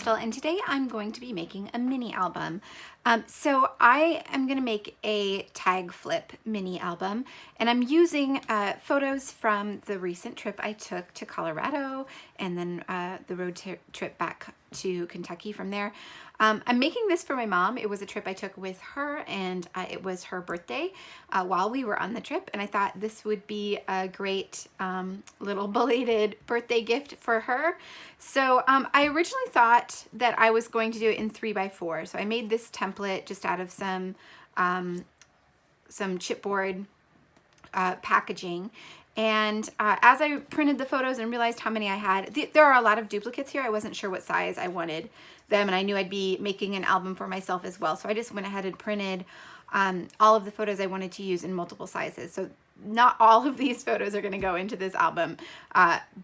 Rachel, and today I'm going to be making a mini album. So I am going to make a tag flip mini album, and I'm using photos from the recent trip I took to Colorado, and then the road trip back to Kentucky from there. I'm making this for my mom. It was a trip I took with her, and it was her birthday while we were on the trip, and I thought this would be a great little belated birthday gift for her. So I originally thought that I was going to do it in 3x4. So I made this template just out of some chipboard packaging. And as I printed the photos and realized how many I had, there are a lot of duplicates here. I wasn't sure what size I wanted them, and I knew I'd be making an album for myself as well. So I just went ahead and printed all of the photos I wanted to use in multiple sizes. So not all of these photos are going to go into this album,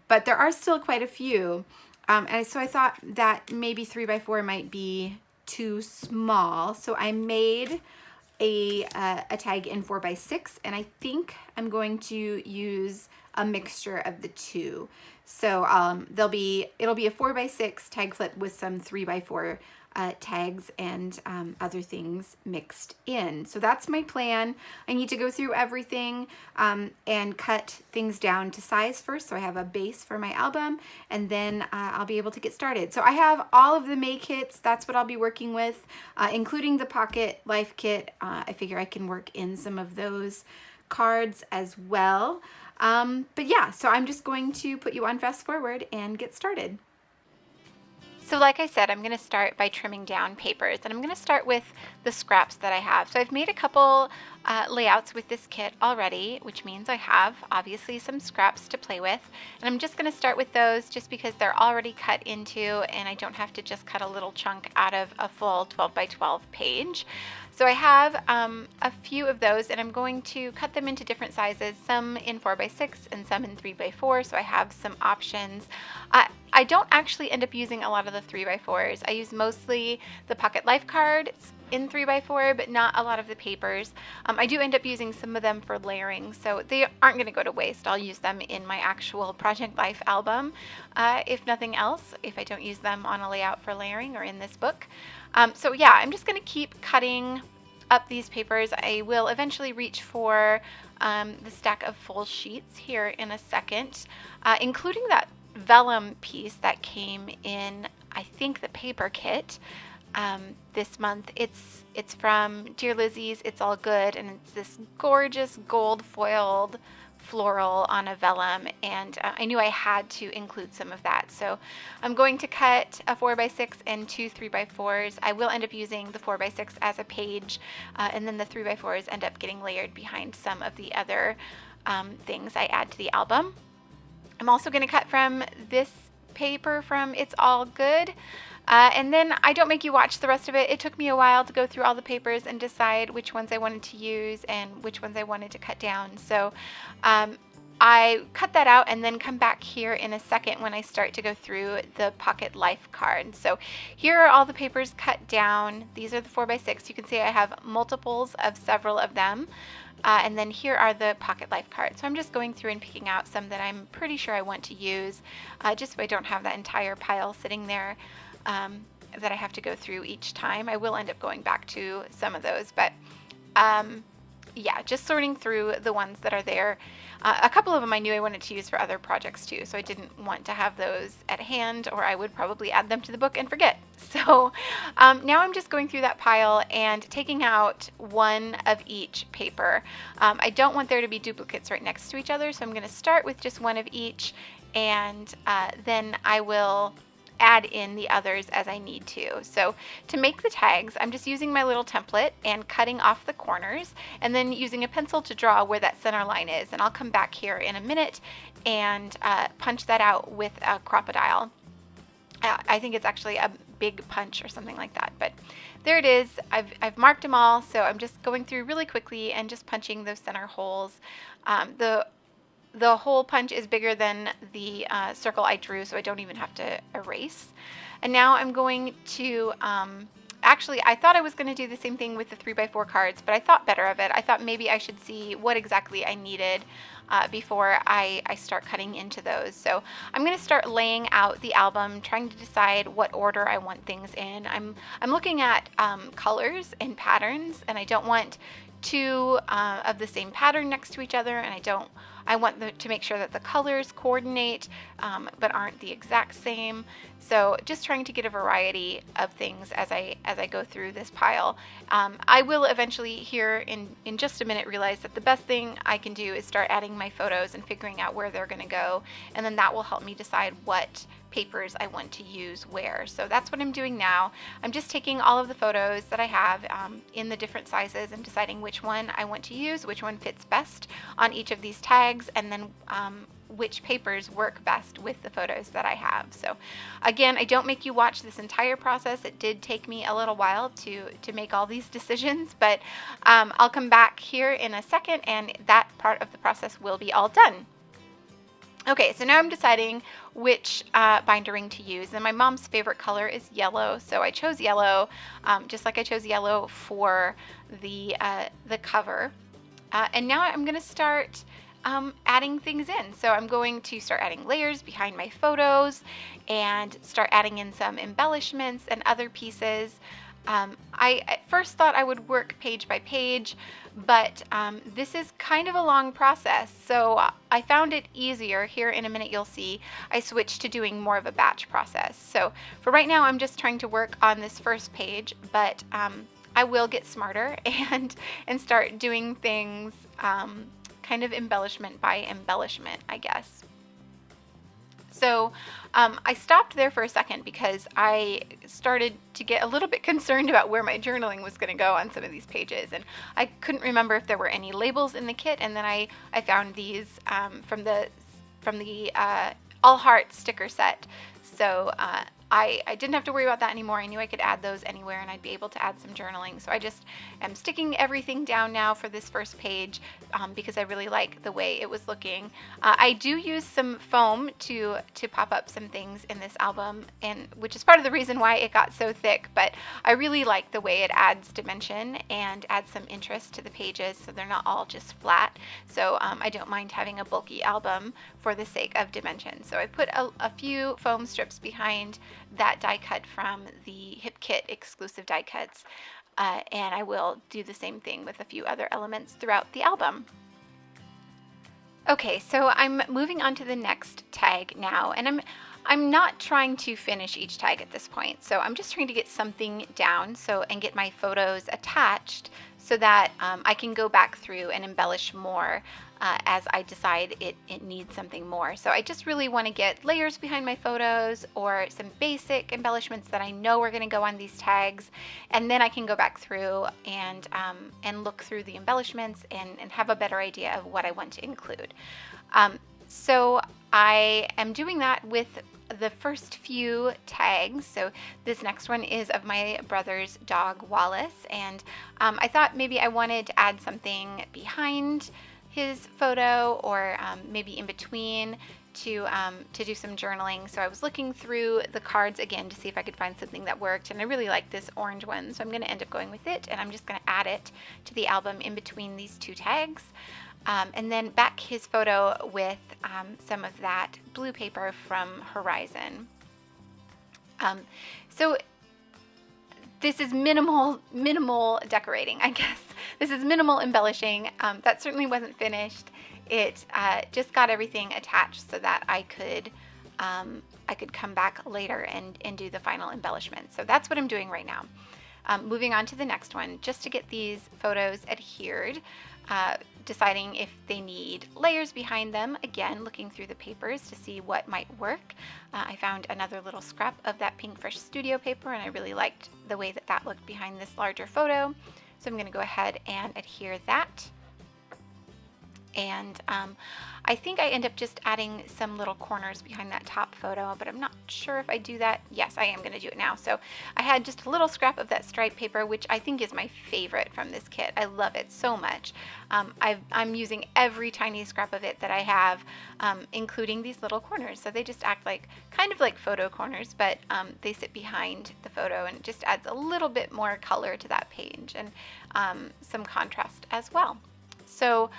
but there are still quite a few. And so I thought that maybe 3x4 might be too small. So I made a tag in 4x6, and I think I'm going to use a mixture of the two. So it'll be a 4x6 tag flip with some 3x4 tags and other things mixed in. So that's my plan. I need to go through everything and cut things down to size first, so I have a base for my album, and then I'll be able to get started. So I have all of the May kits. That's what I'll be working with, including the Pocket Life kit. I figure I can work in some of those cards as well. But yeah, so I'm just going to put you on fast forward and get started. So like I said, I'm going to start by trimming down papers, and I'm going to start with the scraps that I have. So I've made a couple layouts with this kit already, which means I have obviously some scraps to play with. And I'm just going to start with those just because they're already cut into, and I don't have to just cut a little chunk out of a full 12x12 page. So I have a few of those, and I'm going to cut them into different sizes, some in 4x6 and some in 3x4, so I have some options. I don't actually end up using a lot of the 3x4s. I use mostly the Pocket Life cards in 3x4, but not a lot of the papers. I do end up using some of them for layering, so they aren't going to go to waste. I'll use them in my actual Project Life album, if nothing else, if I don't use them on a layout for layering or in this book. So yeah, I'm just going to keep cutting up these papers. I will eventually reach for the stack of full sheets here in a second, including that vellum piece that came in, I think, the paper kit this month. It's from Dear Lizzie's It's All Good, and it's this gorgeous gold foiled floral on a vellum, and I knew I had to include some of that. So I'm going to cut a 4x6 and two 3x4s. I will end up using the 4x6 as a page, and then the 3x4s end up getting layered behind some of the other things I add to the album. I'm also going to cut from this paper from It's All Good. And then I don't make you watch the rest of it. It took me a while to go through all the papers and decide which ones I wanted to use and which ones I wanted to cut down. So I cut that out and then come back here in a second when I start to go through the Pocket Life card. So here are all the papers cut down. These are the 4x6. You can see I have multiples of several of them. And then here are the Pocket Life cards. So I'm just going through and picking out some that I'm pretty sure I want to use, just so I don't have that entire pile sitting there that I have to go through each time. I will end up going back to some of those, but yeah, just sorting through the ones that are there. A couple of them I knew I wanted to use for other projects too, so I didn't want to have those at hand, or I would probably add them to the book and forget. So now I'm just going through that pile and taking out one of each paper. I don't want there to be duplicates right next to each other, so I'm going to start with just one of each, and then I will add in the others as I need to. So to make the tags, I'm just using my little template and cutting off the corners, and then using a pencil to draw where that center line is. And I'll come back here in a minute and punch that out with a crocodile. I think it's actually a big punch or something like that, but there it is. I've marked them all, so I'm just going through really quickly and just punching those center holes. The hole punch is bigger than the circle I drew, so I don't even have to erase. And now I'm going to actually, I thought I was going to do the same thing with the 3x4 cards, but I thought better of it. I thought maybe I should see what exactly I needed before I start cutting into those. So I'm going to start laying out the album, trying to decide what order I want things in. I'm looking at colors and patterns, and I don't want two of the same pattern next to each other, and I want to make sure that the colors coordinate but aren't the exact same. So just trying to get a variety of things as I go through this pile. I will eventually here in just a minute realize that the best thing I can do is start adding my photos and figuring out where they're going to go, and then that will help me decide what papers I want to use where. So that's what I'm doing now. I'm just taking all of the photos that I have in the different sizes and deciding which one I want to use, which one fits best on each of these tags, and then which papers work best with the photos that I have. So again, I don't make you watch this entire process. It did take me a little while to make all these decisions, but I'll come back here in a second and that part of the process will be all done. Okay, so now I'm deciding which binder ring to use, and my mom's favorite color is yellow, so I chose yellow, just like I chose yellow for the cover. And now I'm going to start adding things in. So I'm going to start adding layers behind my photos and start adding in some embellishments and other pieces. I at first thought I would work page by page, but this is kind of a long process, so I found it easier. Here in a minute you'll see I switched to doing more of a batch process. So for right now I'm just trying to work on this first page, but I will get smarter and start doing things kind of embellishment by embellishment, I guess. So I stopped there for a second because I started to get a little bit concerned about where my journaling was going to go on some of these pages, and I couldn't remember if there were any labels in the kit, and then I found these from the All Heart sticker set. So I didn't have to worry about that anymore. I knew I could add those anywhere and I'd be able to add some journaling. So I just am sticking everything down now for this first page because I really like the way it was looking. I do use some foam to pop up some things in this album, and which is part of the reason why it got so thick, but I really like the way it adds dimension and adds some interest to the pages so they're not all just flat. So I don't mind having a bulky album for the sake of dimension. So I put a few foam strips behind that die cut from the Hip Kit exclusive die cuts, and I will do the same thing with a few other elements throughout the album. Okay, so I'm moving on to the next tag now, and I'm not trying to finish each tag at this point, so I'm just trying to get something down and get my photos attached so that I can go back through and embellish more as I decide it needs something more. So I just really want to get layers behind my photos or some basic embellishments that I know are going to go on these tags, and then I can go back through and look through the embellishments and have a better idea of what I want to include. So I am doing that with the first few tags. So this next one is of my brother's dog Wallace, and I thought maybe I wanted to add something behind his photo or maybe in between to do some journaling. So I was looking through the cards again to see if I could find something that worked, and I really like this orange one, so I'm going to end up going with it, and I'm just going to add it to the album in between these two tags. And then back his photo with some of that blue paper from Horizon. So this is minimal decorating, I guess. This is minimal embellishing. That certainly wasn't finished. It just got everything attached so that I could come back later and do the final embellishment. So that's what I'm doing right now. Moving on to the next one, just to get these photos adhered, deciding if they need layers behind them. Again, looking through the papers to see what might work. I found another little scrap of that Pink Fresh Studio paper, and I really liked the way that looked behind this larger photo. So I'm going to go ahead and adhere that. And I think I end up just adding some little corners behind that top photo, but I'm not sure if I do that. Yes, I am going to do it now. So I had just a little scrap of that stripe paper, which I think is my favorite from this kit. I love it so much. I'm using every tiny scrap of it that I have, including these little corners. So they just act kind of like photo corners, but they sit behind the photo, and it just adds a little bit more color to that page and some contrast as well. So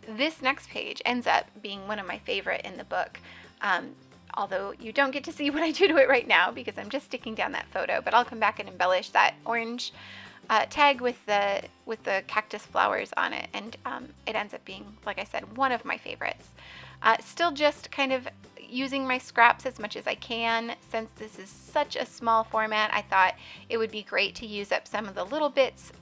this next page ends up being one of my favorite in the book. Although you don't get to see what I do to it right now because I'm just sticking down that photo, but I'll come back and embellish that orange tag with the cactus flowers on it, and it ends up being, like I said, one of my favorites. Still just kind of using my scraps as much as I can. Since this is such a small format, I thought it would be great to use up some of the little bits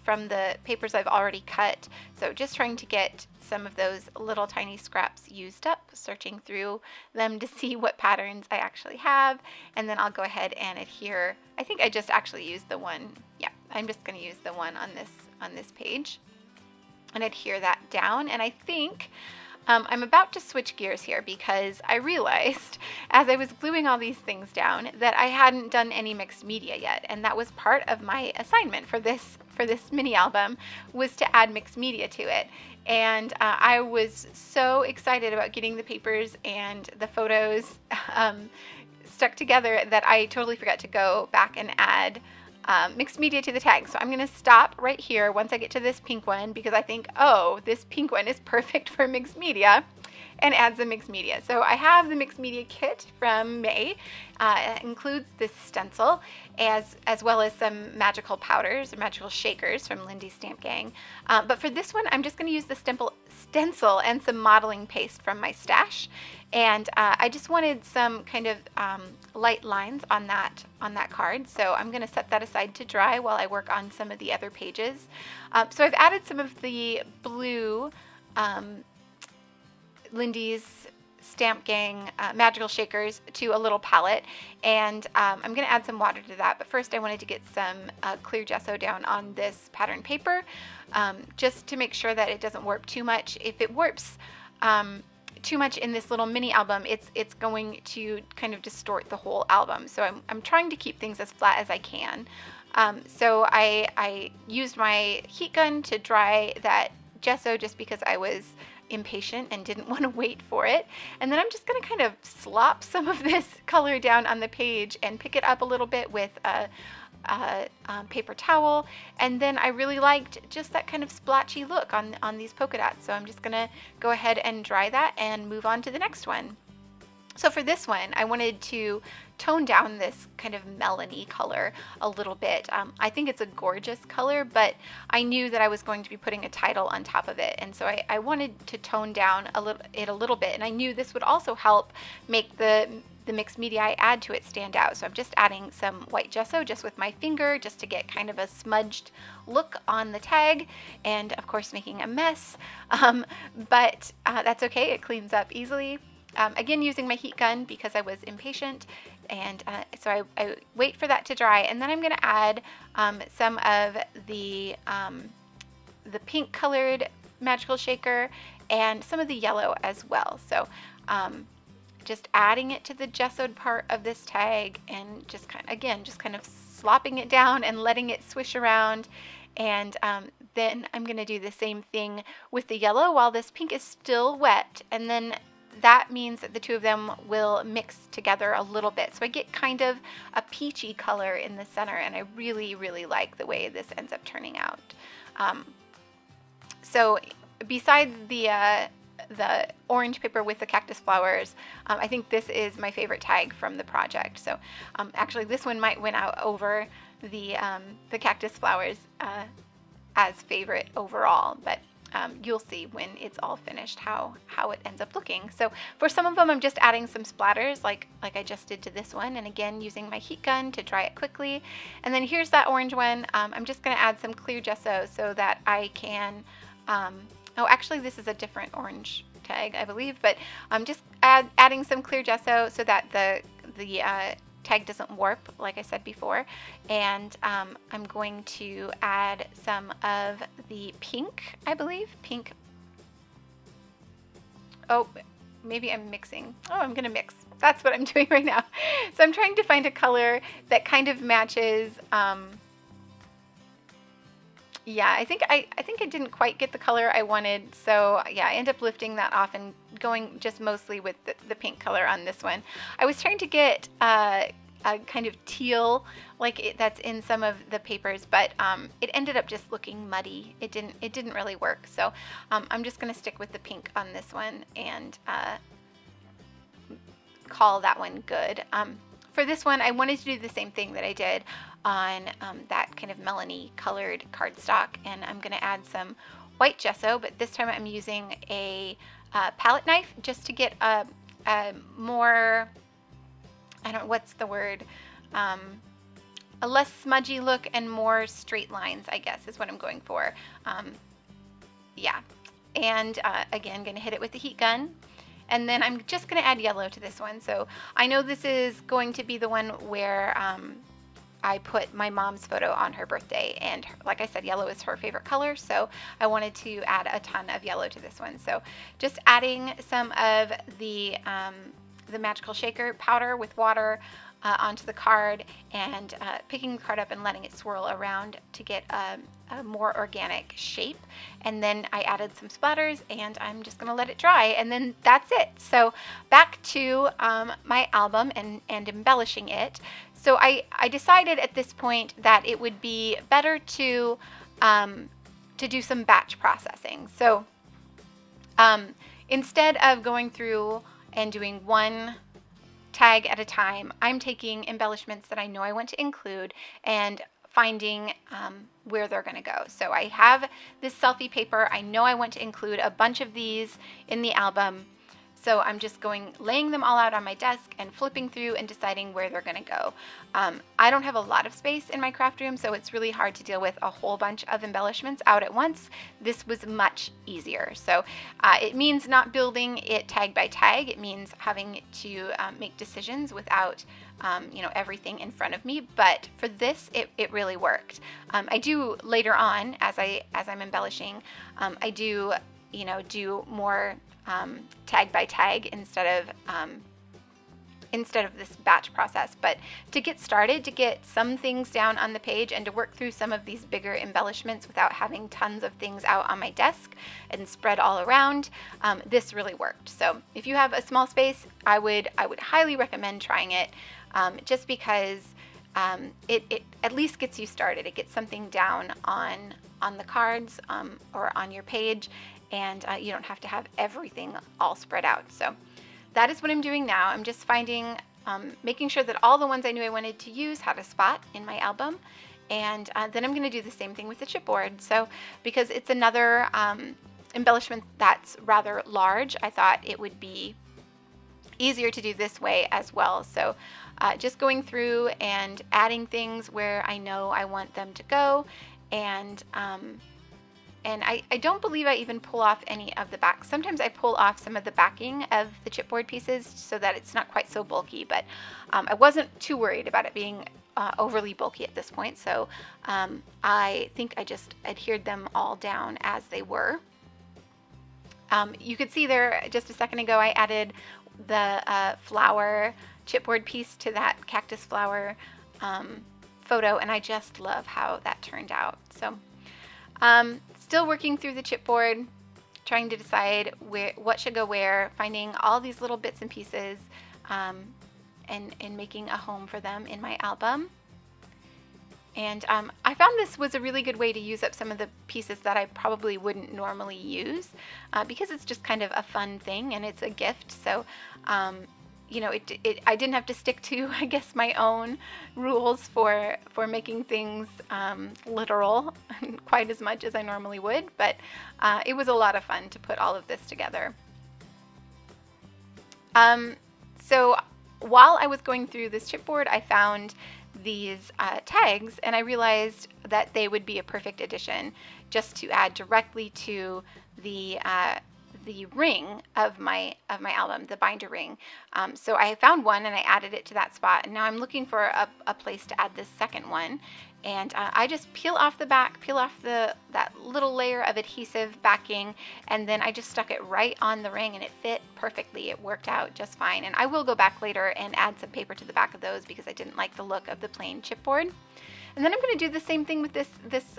from the papers I've already cut. So just trying to get some of those little tiny scraps used up, searching through them to see what patterns I actually have, and then I'll go ahead and adhere. I think I just actually used the one. Yeah, I'm just going to use the one on this page and adhere that down. And I think I'm about to switch gears here because I realized as I was gluing all these things down that I hadn't done any mixed media yet, and that was part of my assignment for this mini album, was to add mixed media to it. And I was so excited about getting the papers and the photos stuck together that I totally forgot to go back and add mixed media to the tag. So I'm going to stop right here once I get to this pink one, because I think, oh, this pink one is perfect for mixed media, and add some mixed media. So I have the mixed media kit from May. It includes this stencil as well as some magical powders or magical shakers from Lindy's Stamp Gang. But for this one, I'm just going to use the stencil and some modeling paste from my stash. And I just wanted some kind of light lines on that card. So I'm going to set that aside to dry while I work on some of the other pages. So I've added some of the blue Lindy's Stamp Gang magical shakers to a little palette, and I'm going to add some water to that. But first I wanted to get some clear gesso down on this pattern paper, just to make sure that it doesn't warp too much. If it warps too much in this little mini album, it's going to kind of distort the whole album. So I'm trying to keep things as flat as I can. So I used my heat gun to dry that gesso just because I was impatient and didn't want to wait for it. And then I'm just going to kind of slop some of this color down on the page and pick it up a little bit with a paper towel. And then I really liked just that kind of splotchy look on these polka dots. So I'm just going to go ahead and dry that and move on to the next one. So for this one, I wanted to tone down this kind of melony color a little bit. I think it's a gorgeous color, but I knew that I was going to be putting a title on top of it, and so I wanted to tone down a little bit, and I knew this would also help make the mixed media I add to it stand out. So I'm just adding some white gesso just with my finger, just to get kind of a smudged look on the tag, and of course making a mess, but that's okay, it cleans up easily. Again, using my heat gun because I was impatient, and so I wait for that to dry, and then I'm going to add some of the pink colored magical shaker and some of the yellow as well. So just adding it to the gessoed part of this tag, and just kind of slopping it down and letting it swish around. And then I'm going to do the same thing with the yellow while this pink is still wet, and then that means that the two of them will mix together a little bit. So I get kind of a peachy color in the center, and I really, really like the way this ends up turning out. So besides the orange paper with the cactus flowers, I think this is my favorite tag from the project. So actually this one might win out over the cactus flowers as favorite overall, but you'll see when it's all finished how it ends up looking. So for some of them, I'm just adding some splatters like I just did to this one, and again using my heat gun to dry it quickly. And then here's that orange one. I'm just going to add some clear gesso so that I can oh, actually this is a different orange tag, I believe, but I'm just adding some clear gesso so that the tag doesn't warp, like I said before. And I'm going to add some of the pink, I believe. Pink. Oh, maybe I'm mixing. Oh, I'm going to mix. That's what I'm doing right now. So I'm trying to find a color that kind of matches. Yeah, I think I didn't quite get the color I wanted, so yeah, I end up lifting that off and going just mostly with the pink color on this one. I was trying to get kind of teal like that's in some of the papers, but it ended up just looking muddy. It didn't really work. So I'm just going to stick with the pink on this one and call that one good. For this one, I wanted to do the same thing that I did on that kind of melony colored cardstock, and I'm going to add some white gesso, but this time I'm using a palette knife just to get a more, I don't know, what's the word, a less smudgy look and more straight lines, I guess is what I'm going for. Yeah, and again, going to hit it with the heat gun. And then I'm just going to add yellow to this one. So I know this is going to be the one where I put my mom's photo on her birthday. And like I said, yellow is her favorite color. So I wanted to add a ton of yellow to this one. So just adding some of the magical shaker powder with water onto the card and picking the card up and letting it swirl around to get a more organic shape. And then I added some splatters and I'm just going to let it dry, and then that's it. So back to my album and embellishing it. So I decided at this point that it would be better to do some batch processing. So instead of going through and doing one tag at a time, I'm taking embellishments that I know I want to include and finding where they're going to go. So I have this selfie paper. I know I want to include a bunch of these in the album. So I'm just laying them all out on my desk and flipping through and deciding where they're going to go. I don't have a lot of space in my craft room, so it's really hard to deal with a whole bunch of embellishments out at once. This was much easier. So it means not building it tag by tag. It means having to make decisions without everything in front of me. But for this, it really worked. I do later on, as I'm embellishing, I do more tag by tag instead of this batch process. But to get started, to get some things down on the page and to work through some of these bigger embellishments without having tons of things out on my desk and spread all around, this really worked. So if you have a small space, I would highly recommend trying it, just because it at least gets you started. It gets something down on the cards or on your page, and you don't have to have everything all spread out. So that is what I'm doing now. I'm just making sure that all the ones I knew I wanted to use had a spot in my album. And then I'm going to do the same thing with the chipboard. So because it's another embellishment that's rather large, I thought it would be easier to do this way as well. So just going through and adding things where I know I want them to go. And I don't believe I even pull off any of the back. Sometimes I pull off some of the backing of the chipboard pieces so that it's not quite so bulky, but I wasn't too worried about it being overly bulky at this point. So I think I just adhered them all down as they were. You could see there just a second ago I added the flower chipboard piece to that cactus flower photo, and I just love how that turned out. So still working through the chipboard, trying to decide what should go where, finding all these little bits and pieces, and making a home for them in my album. And I found this was a really good way to use up some of the pieces that I probably wouldn't normally use, because it's just kind of a fun thing and it's a gift. So I didn't have to stick to, I guess, my own rules for making things literal quite as much as I normally would, but it was a lot of fun to put all of this together. So while I was going through this chipboard, I found these tags, and I realized that they would be a perfect addition just to add directly to the ring of my album, the binder ring. So I found one and I added it to that spot, and now I'm looking for a place to add this second one. And I just peel off the back, peel off that little layer of adhesive backing, and then I just stuck it right on the ring, and it fit perfectly. It worked out just fine. And I will go back later and add some paper to the back of those because I didn't like the look of the plain chipboard. And then I'm going to do the same thing with this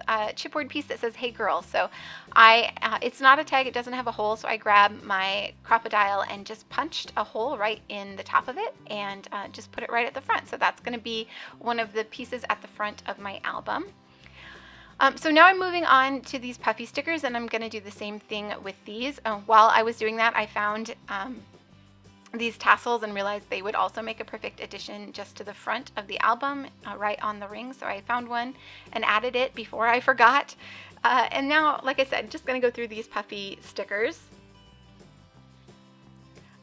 chipboard piece that says, "Hey girl." So it's not a tag, it doesn't have a hole, so I grabbed my Crop-A-Dile and just punched a hole right in the top of it and just put it right at the front. So that's going to be one of the pieces at the front of my album. So now I'm moving on to these puffy stickers, and I'm going to do the same thing with these. While I was doing that, I found these tassels and realized they would also make a perfect addition just to the front of the album, right on the ring. So I found one and added it before I forgot. And now, like I said, just going to go through these puffy stickers.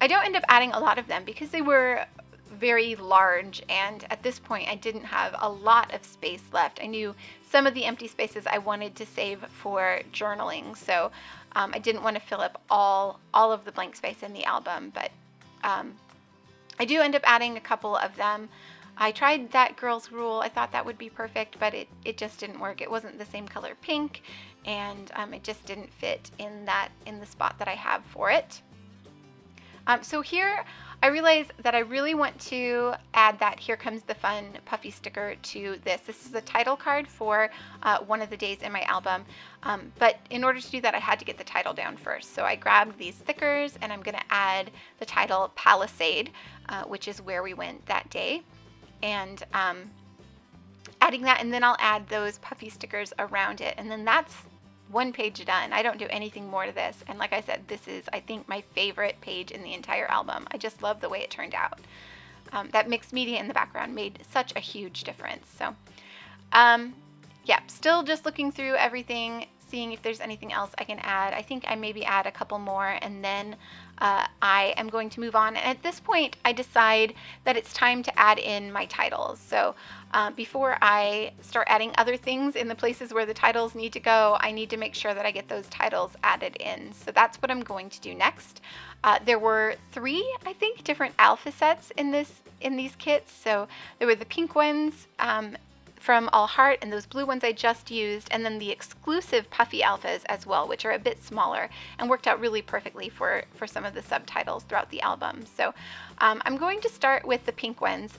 I don't end up adding a lot of them because they were very large, and at this point I didn't have a lot of space left. I knew some of the empty spaces I wanted to save for journaling, so I didn't want to fill up all of the blank space in the album, but I do end up adding a couple of them. I tried that girl's rule. I thought that would be perfect, but it just didn't work. It wasn't the same color pink, and it just didn't fit in the spot that I have for it. So here I realized that I really want to add that "Here Comes the Fun" puffy sticker to this. This is the title card for one of the days in my album, but in order to do that I had to get the title down first. So I grabbed these stickers and I'm going to add the title "Palisade," which is where we went that day, and adding that, and then I'll add those puffy stickers around it, and then that's one page done. I don't do anything more to this, and like I said, this is, I think, my favorite page in the entire album. I just love the way it turned out. That mixed media in the background made such a huge difference. So yeah, still just looking through everything, seeing if there's anything else I can add. I think I maybe add a couple more, and then I am going to move on. And at this point, I decide that it's time to add in my titles. So before I start adding other things in the places where the titles need to go, I need to make sure that I get those titles added in. So that's what I'm going to do next. There were 3, I think, different alpha sets in these kits. So there were the pink ones from All Heart, and those blue ones I just used, and then the exclusive puffy alphas as well, which are a bit smaller and worked out really perfectly for some of the subtitles throughout the album. So I'm going to start with the pink ones.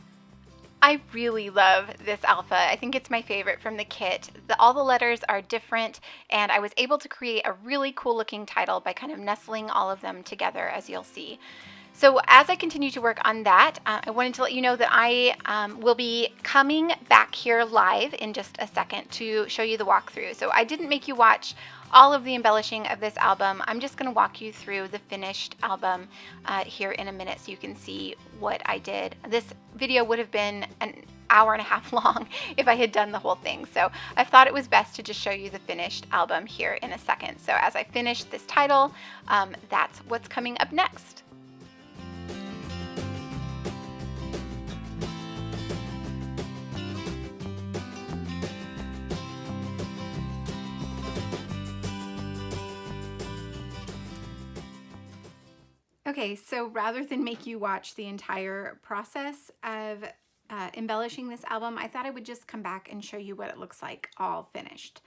I really love this alpha. I think it's my favorite from the kit. All the letters are different, and I was able to create a really cool looking title by kind of nestling all of them together, as you'll see. So as I continue to work on that, I wanted to let you know that I will be coming back here live in just a second to show you the walkthrough. So I didn't make you watch all of the embellishing of this album. I'm just going to walk you through the finished album here in a minute so you can see what I did. This video would have been an hour and a half long if I had done the whole thing. So I thought it was best to just show you the finished album here in a second. So as I finish this title, that's what's coming up next. Okay, so rather than make you watch the entire process of embellishing this album, I thought I would just come back and show you what it looks like all finished.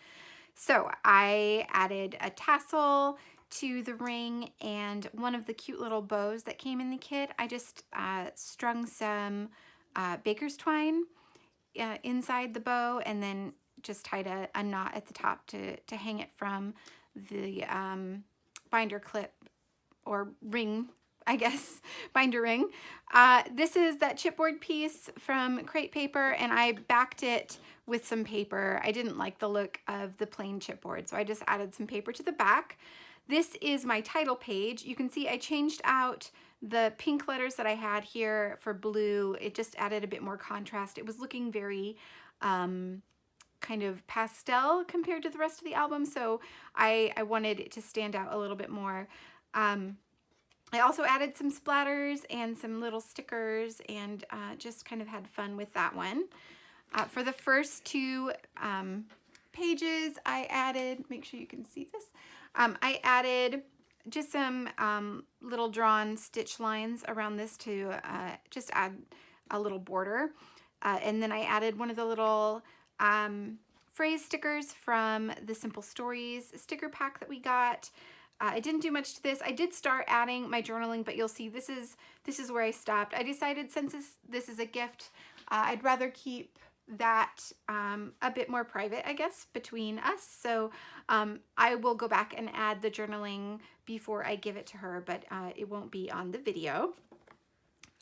So I added a tassel to the ring and one of the cute little bows that came in the kit. I just strung some baker's twine inside the bow, and then just tied a knot at the top to hang it from the binder clip or ring, I guess, binder ring. This is that chipboard piece from Crate Paper, and I backed it with some paper. I didn't like the look of the plain chipboard, so I just added some paper to the back. This is my title page. You can see I changed out the pink letters that I had here for blue. It just added a bit more contrast. It was looking very kind of pastel compared to the rest of the album, so I wanted it to stand out a little bit more. I also added some splatters and some little stickers, and just kind of had fun with that one. For the first 2 pages, I added, make sure you can see this, I added just some little drawn stitch lines around this to just add a little border. And then I added one of the little phrase stickers from the Simple Stories sticker pack that we got. I didn't do much to this. I did start adding my journaling, but you'll see this is where I stopped. I decided since this is a gift, I'd rather keep that a bit more private, I guess, between us. So I will go back and add the journaling before I give it to her, but it won't be on the video.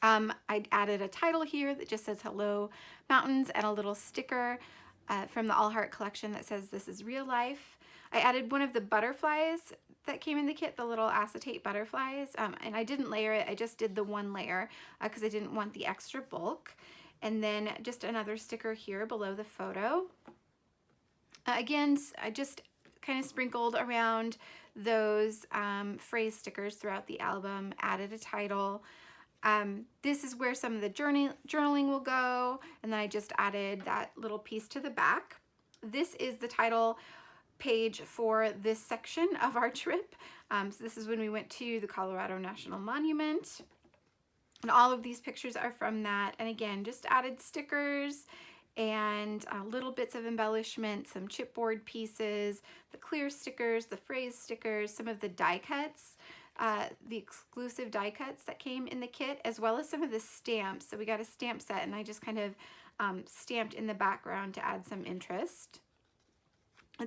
I added a title here that just says Hello Mountains and a little sticker from the All Heart collection that says this is real life. I added one of the butterflies that came in the kit, the little acetate butterflies, and I didn't layer it. I just did the one layer because I didn't want the extra bulk. And then just another sticker here below the photo. Again, I just kind of sprinkled around those phrase stickers throughout the album, added a title. This is where some of the journaling will go, and then I just added that little piece to the back. This is the title page for this section of our trip. So this is when we went to the Colorado National Monument. And all of these pictures are from that. And again, just added stickers and little bits of embellishment, some chipboard pieces, the clear stickers, the phrase stickers, some of the die cuts, the exclusive die cuts that came in the kit, as well as some of the stamps. So we got a stamp set, and I just kind of stamped in the background to add some interest.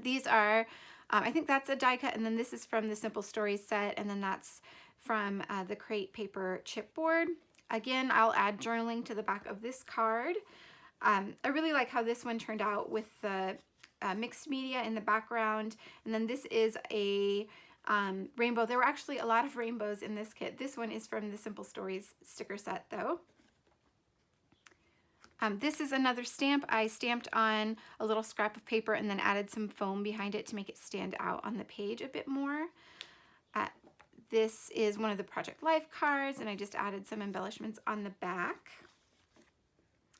These are, I think that's a die cut, and then this is from the Simple Stories set, and then that's from the Crate Paper chipboard. Again, I'll add journaling to the back of this card. I really like how this one turned out with the mixed media in the background. And then this is a rainbow. There were actually a lot of rainbows in this kit. This one is from the Simple Stories sticker set though. This is another stamp. I stamped on a little scrap of paper and then added some foam behind it to make it stand out on the page a bit more. This is one of the Project Life cards, and I just added some embellishments on the back.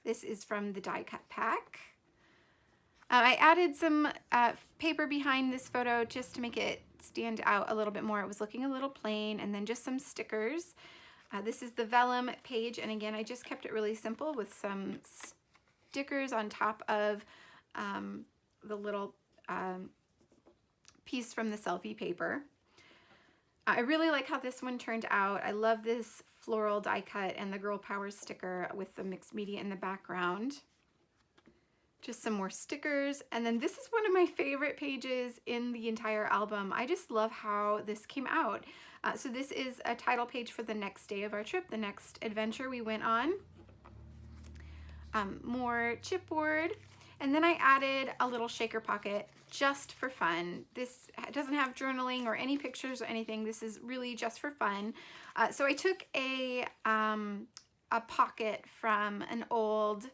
This is from the die cut pack. I added some paper behind this photo just to make it stand out a little bit more. It was looking a little plain, and then just some stickers. This is the vellum page, and again, I just kept it really simple with some stickers on top of the little piece from the selfie paper. I really like how this one turned out. I love this floral die cut and the Girl Power sticker with the mixed media in the background. Just some more stickers. And then this is one of my favorite pages in the entire album. I just love how this came out. So this is a title page for the next day of our trip, the next adventure we went on. More chipboard. And then I added a little shaker pocket just for fun. This doesn't have journaling or any pictures or anything. This is really just for fun. So I took a pocket from an old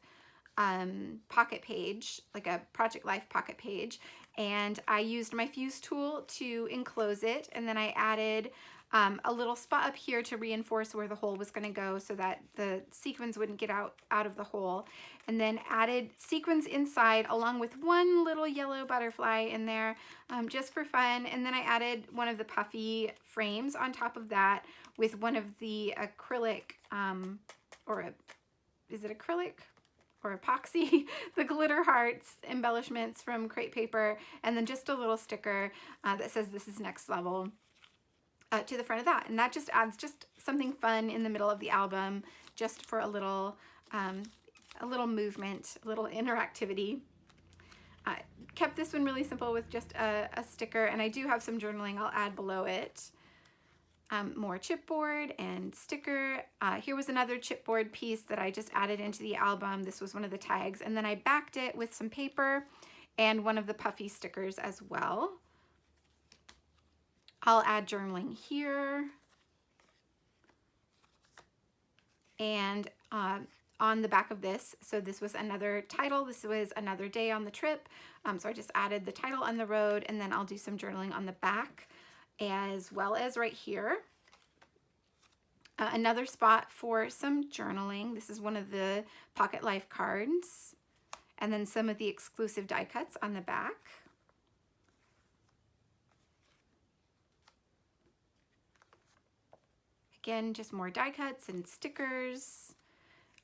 pocket page, like a Project Life pocket page, and I used my fuse tool to enclose it, and then I added a little spot up here to reinforce where the hole was going to go so that the sequins wouldn't get out of the hole, and then added sequins inside along with one little yellow butterfly in there just for fun. And then I added one of the puffy frames on top of that with one of the acrylic is it acrylic or epoxy, the glitter hearts embellishments from Crate Paper, and then just a little sticker that says this is next level to the front of that. And that just adds just something fun in the middle of the album, just for a little movement, a little interactivity. Kept this one really simple with just a sticker, and I do have some journaling I'll add below it. More chipboard and sticker. Here was another chipboard piece that I just added into the album. This was one of the tags, and then I backed it with some paper and one of the puffy stickers as well. I'll add journaling here. And on the back of this, so this was another title. This was another day on the trip. So I just added the title on the road, and then I'll do some journaling on the back, as well as right here. Another spot for some journaling. This is one of the Pocket Life cards, and then some of the exclusive die cuts on the back. Again, just more die cuts and stickers.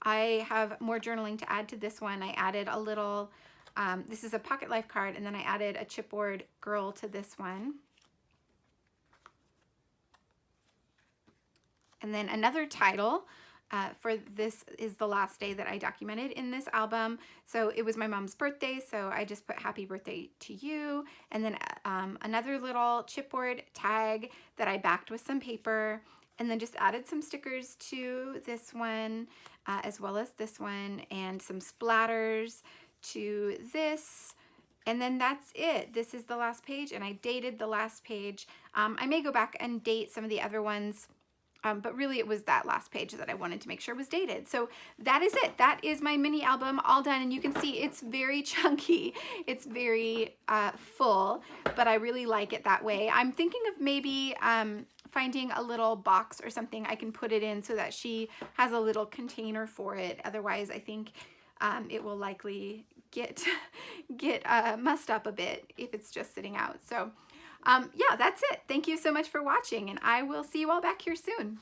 I have more journaling to add to this one. I added a little, this is a Pocket Life card, and then I added a chipboard girl to this one. And then another title for this is the last day that I documented in this album. So it was my mom's birthday, so I just put happy birthday to you. And then another little chipboard tag that I backed with some paper, and then just added some stickers to this one, as well as this one, and some splatters to this. And then that's it. This is the last page, and I dated the last page. I may go back and date some of the other ones, but really it was that last page that I wanted to make sure was dated. So that is it. That is my mini album all done. And you can see it's very chunky. It's very full, but I really like it that way. I'm thinking of maybe finding a little box or something I can put it in so that she has a little container for it. Otherwise, I think it will likely get mussed up a bit if it's just sitting out. So yeah, that's it. Thank you so much for watching, and I will see you all back here soon.